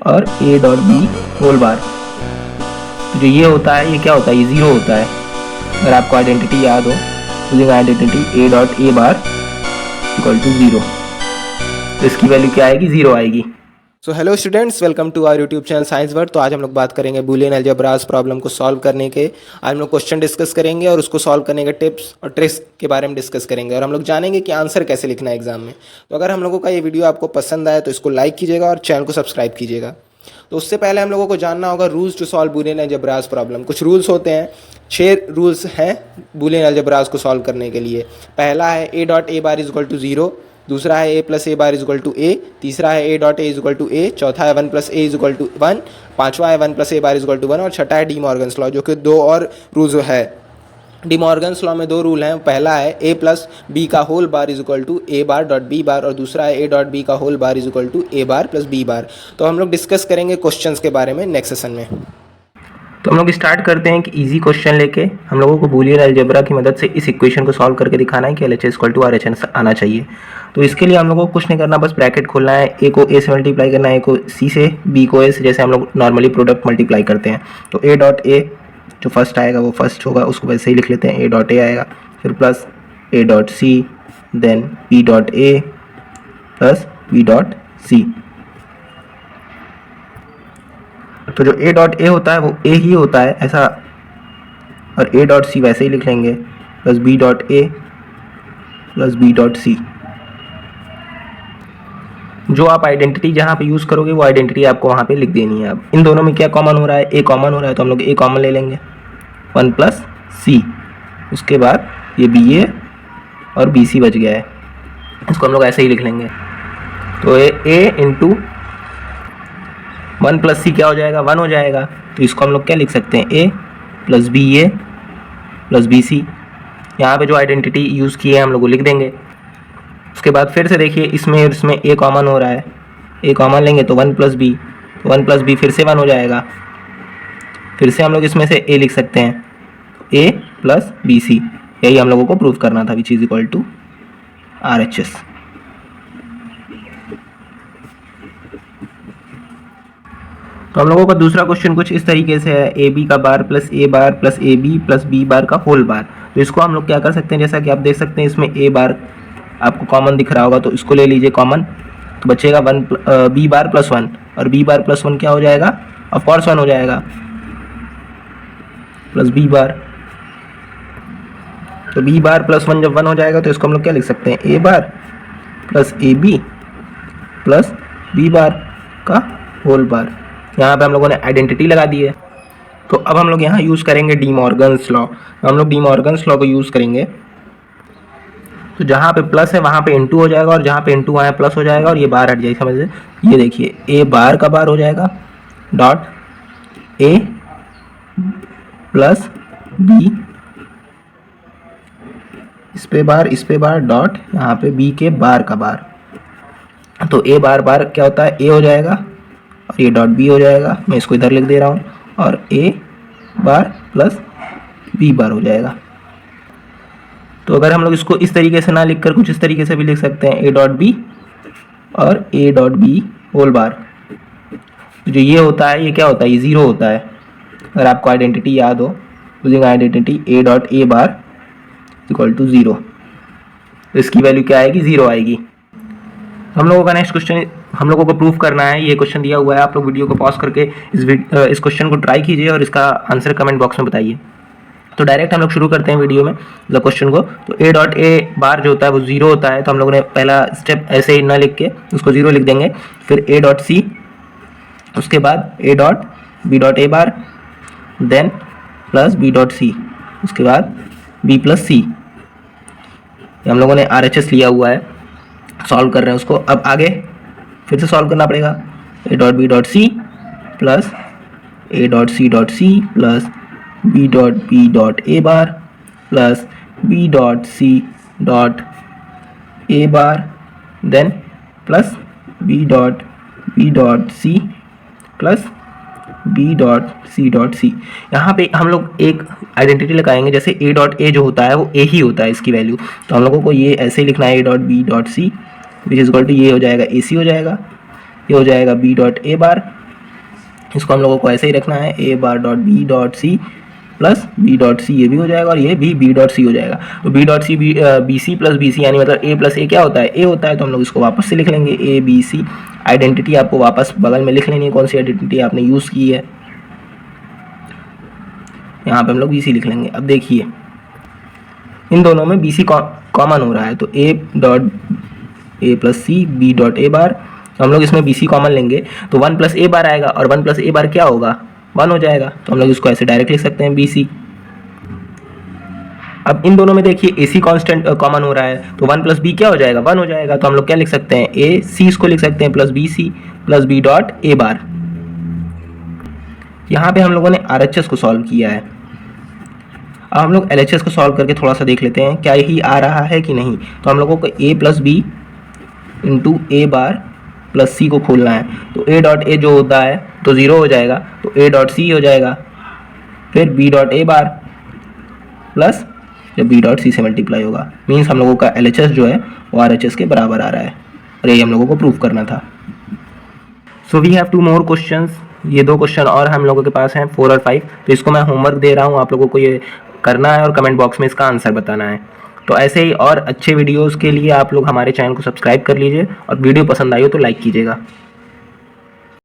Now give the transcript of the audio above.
और A dot B whole bar. तो जो ये होता है ये क्या होता है, ये ज़ीरो होता है। अगर आपको आइडेंटिटी याद हो, using identity A dot A bar equal to zero, तो इसकी वैल्यू क्या आएगी, ज़ीरो आएगी। So hello students, welcome to our YouTube channel Science Word. तो आज हम लोग बात करेंगे बूलियन अलजेब्रास प्रॉब्लम को सॉल्व करने के। आज हम लोग क्वेश्चन डिस्कस करेंगे और उसको सॉल्व करने के टिप्स और ट्रिक्स के बारे में डिस्कस करेंगे, और हम लोग जानेंगे कि आंसर कैसे लिखना है एग्जाम में। तो अगर हम लोगों का ये वीडियो आपको पसंद आए तो इसको लाइक कीजिएगा और चैनल को सब्सक्राइब कीजिएगा। तो उससे पहले हम लोगों को जानना होगा rules to solve Boolean algebras problem. कुछ रूल्स होते हैं, 6 रूल्स हैं बूलियन अलजेब्रास को सॉल्व करने के लिए। पहला है A dot A bar is equal to zero, दूसरा है A plus A bar is equal to A, तीसरा है A dot A is equal to A, चौथा है 1 plus A is equal to 1, पांचवा है 1 plus A bar is equal to 1, और छठा है डी मॉर्गन्स लॉ, जो कि 2 और रूल्स है। डी मॉर्गन्स लॉ में 2 रूल हैं। पहला है ए प्लस बी का whole bar is equal to A bar dot B bar, और दूसरा है ए डॉट बी का whole bar is equal to A bar plus B bar. तो हम लोग डिस्कस करेंगे क्वेश्चंस के बारे में नेक्स्ट सेशन में। तो हम लोग स्टार्ट करते हैं कि इजी क्वेश्चन लेके हम लोगों को बूलियन अलजेब्रा की मदद से इस इक्वेशन को सॉल्व करके दिखाना है कि L H S equal to R H N आना चाहिए। तो इसके लिए हम लोगों को कुछ नहीं करना, बस ब्रैकेट खोलना है, ए को ए से मल्टीप्लाई करना है, ए को सी से, बी को ए से, जैसे हम लोग नॉर्मली प्रोडक्ट मल्टीप्लाई करते हैं। तो ए डॉट ए जो फर्स्ट आएगा वो फर्स्ट होगा, उसको वैसे ही लिख लेते हैं, ए डॉट ए आएगा, फिर plus A dot C, then B dot A plus B dot C. तो जो ए डॉट ए होता है वो ए ही होता है ऐसा, और ए डॉट सी वैसे ही लिख लेंगे, plus B dot A plus B dot C. जो आप आइडेंटिटी जहाँ पे यूज़ करोगे वो आइडेंटिटी आपको वहाँ पे लिख देनी है। अब इन दोनों में क्या कॉमन हो रहा है, ए कॉमन हो रहा है, तो हम लोग ए कॉमन ले लेंगे, 1 प्लस सी। उसके बाद ये बी ए और बी सी बच गया है, इसको हम लोग ऐसे ही लिख लेंगे। तो ए इंटू 1 प्लस सी क्या हो जाएगा, 1 हो जाएगा। तो इसको हम लोग क्या लिख सकते हैं, ए प्लस बी ए प्लस बी सी। यहाँ पर जो आइडेंटिटी यूज़ की है हम लोग को लिख देंगे। उसके बाद फिर से देखिए, इसमें ए कॉमन हो रहा है, ए कॉमन लेंगे तो 1 प्लस बी, तो 1 प्लस बी फिर से 1 हो जाएगा। फिर से हम लोग इसमें से ए लिख सकते हैं, ए प्लस बी सी। यही हम लोगों को प्रूव करना था, which is equal to R H S. तो हम लोगों का दूसरा क्वेश्चन कुछ इस तरीके से है, ए बी का bar plus A B plus B bar का होल बार। तो इसको हम लोग क्या कर सकते हैं, जैसा कि आप देख सकते हैं इसमें ए बार आपको कॉमन दिख रहा होगा, तो इसको ले लीजिए कॉमन, तो बचेगा बी बार प्लस 1, और बी बार प्लस 1 क्या हो जाएगा, ऑफ कोर्स 1 हो जाएगा, प्लस बी बार। तो बी बार प्लस 1 जब 1 हो जाएगा तो इसको हम लोग क्या लिख सकते हैं, A bar plus A B plus B bar का होल बार। यहाँ पे हम लोगों ने आइडेंटिटी लगा दी है। तो अब हम लोग यहाँ यूज़ करेंगे डी मॉर्गन्स लॉ। हम लोग डी मॉर्गन्स लॉ को यूज़ करेंगे, तो जहाँ पे प्लस है वहाँ पे इनटू हो जाएगा, और जहाँ पे इनटू आया प्लस हो जाएगा, और ये बार हट जाएगी, समझ लीजिए। ये देखिए ए बार का बार हो जाएगा डॉट ए प्लस बी, इस पे बार डॉट यहाँ पे बी के बार का बार। तो ए बार बार क्या होता है, ए हो जाएगा, और ये डॉट बी हो जाएगा, मैं इसको इधर लिख दे रहा हूँ, और ए बार प्लस बी बार हो जाएगा। तो अगर हम लोग इसको इस तरीके से ना लिखकर कुछ इस तरीके से भी लिख सकते हैं, ए डॉट बी और A dot B whole bar. तो जो ये होता है ये क्या होता है, ये ज़ीरो होता है। अगर आपको आइडेंटिटी याद हो, using identity A dot A bar equal to zero, तो इसकी वैल्यू क्या आएगी, ज़ीरो आएगी। हम लोगों का नेक्स्ट क्वेश्चन हम लोगों को प्रूव करना है। ये क्वेश्चन दिया हुआ है, आप लोग वीडियो को पॉज करके इस क्वेश्चन को ट्राई कीजिए और इसका आंसर कमेंट बॉक्स में बताइए। तो डायरेक्ट हम लोग शुरू करते हैं वीडियो में मतलब क्वेश्चन को। तो ए डॉट ए बार जो होता है वो ज़ीरो होता है, तो हम लोगों ने पहला स्टेप ऐसे ही ना लिख के उसको ज़ीरो लिख देंगे। फिर ए डॉट सी, उसके बाद A dot B dot A bar, then plus B dot C, उसके बाद बी प्लस सी। हम लोगों ने आर एच एस लिया हुआ है, सॉल्व कर रहे हैं उसको। अब आगे फिर से सॉल्व करना पड़ेगा, A dot B dot C plus A dot C plus B dot A bar plus B dot C dot A bar, then plus B dot C plus B dot C. यहाँ पे हम लोग एक identity लगाएंगे, जैसे ए dot ए जो होता है वो ए ही होता है इसकी वैल्यू, तो हम लोगों को ये ऐसे ही लिखना है, A dot B dot C which is equal to ये हो जाएगा ए सी हो जाएगा, ये हो जाएगा बी डॉट ए बार इसको हम लोगों को ऐसे ही रखना है, A bar dot B dot C plus B dot C, ये भी हो जाएगा और ये भी बी डॉट सी हो जाएगा। तो B dot C B C plus B C, यानी मतलब ए प्लस ए क्या होता है, ए होता है। तो हम लोग इसको वापस से लिख लेंगे ए बी सी। आइडेंटिटी आपको वापस बगल में लिख लेनी है, कौन सी आइडेंटिटी आपने यूज़ की है। यहाँ पे हम लोग बी सी लिख लेंगे। अब देखिए इन दोनों में बी सी कॉमन हो रहा है, तो A dot A plus C B dot A bar. तो हम लोग इसमें बी सी कॉमन लेंगे तो 1 प्लस ए बार आएगा, और 1 प्लस ए बार क्या होगा, 1 हो जाएगा। तो हम लोग इसको ऐसे डायरेक्ट लिख सकते हैं बी सी। अब इन दोनों में देखिए ए सी कॉन्स्टेंट कॉमन हो रहा है, तो 1 प्लस बी क्या हो जाएगा, 1 हो जाएगा। तो हम लोग क्या लिख सकते हैं, ए सी इसको लिख सकते हैं प्लस बी डॉट ए बार। यहाँ पे हम लोगों ने RHS को सॉल्व किया है। अब हम लोग LHS को सॉल्व करके थोड़ा सा देख लेते हैं क्या यही आ रहा है कि नहीं। तो हम लोगों को ए प्लस बी इंटू ए बार प्लस सी को खोलना है। तो ए डॉट ए जो होता है तो 0 हो जाएगा, तो ए डॉट सी हो जाएगा, फिर B dot A bar plus जब बी डॉट सी से मल्टीप्लाई होगा, मीन्स हम लोगों का LHS जो है वो RHS के बराबर आ रहा है, और यही हम लोगों को प्रूव करना था। So we have 2 more questions. ये 2 क्वेश्चन और हम लोगों के पास हैं 4 और 5। तो इसको मैं होमवर्क दे रहा हूँ, आप लोगों को ये करना है और कमेंट बॉक्स में इसका आंसर बताना है। तो ऐसे ही और अच्छे वीडियोस के लिए आप लोग हमारे चैनल को सब्सक्राइब कर लीजिए, और वीडियो पसंद आई हो तो लाइक कीजिएगा।